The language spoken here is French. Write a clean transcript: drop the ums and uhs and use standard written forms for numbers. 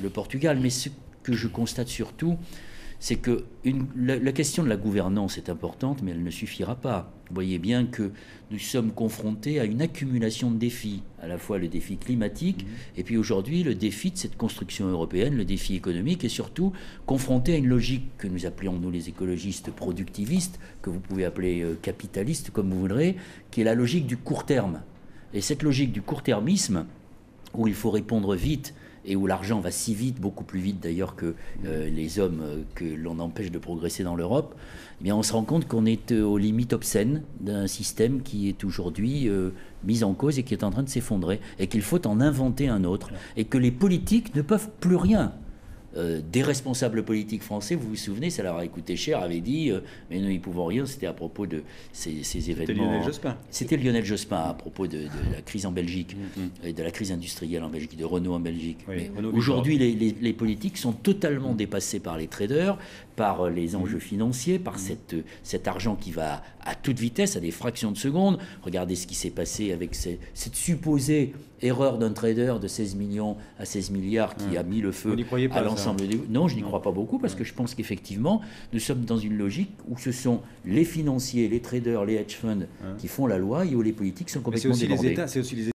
le Portugal. Mais ce que je constate surtout, c'est que la question de la gouvernance est importante, mais elle ne suffira pas. Vous voyez bien que nous sommes confrontés à une accumulation de défis, à la fois le défi climatique, et puis aujourd'hui le défi de cette construction européenne, le défi économique, et surtout confronté à une logique que nous appelons, nous les écologistes, productivistes, que vous pouvez appeler capitaliste, comme vous voudrez, qui est la logique du court terme. Et cette logique du court-termisme, où il faut répondre vite, et où l'argent va si vite, beaucoup plus vite d'ailleurs que les hommes que l'on empêche de progresser dans l'Europe, eh bien on se rend compte qu'on est aux limites obscènes d'un système qui est aujourd'hui mis en cause et qui est en train de s'effondrer, et qu'il faut en inventer un autre, et que les politiques ne peuvent plus rien. Des responsables politiques français, vous vous souvenez, ça leur a coûté cher, avaient dit mais nous n'y pouvons rien, c'était à propos de ces événements. C'était Lionel Jospin. C'était Lionel Jospin à propos de la crise en Belgique, et de la crise industrielle en Belgique, de Renault en Belgique. Oui, aujourd'hui, les politiques sont totalement dépassés par les traders, par les enjeux financiers, par cet argent qui va à toute vitesse, à des fractions de seconde. Regardez ce qui s'est passé avec cette supposée erreur d'un trader de 16 millions à 16 milliards qui a mis le feu à l'ensemble des... Non, je n'y crois pas beaucoup, parce que je pense qu'effectivement, nous sommes dans une logique où ce sont les financiers, les traders, les hedge funds qui font la loi, et où les politiques sont complètement débordés. C'est aussi les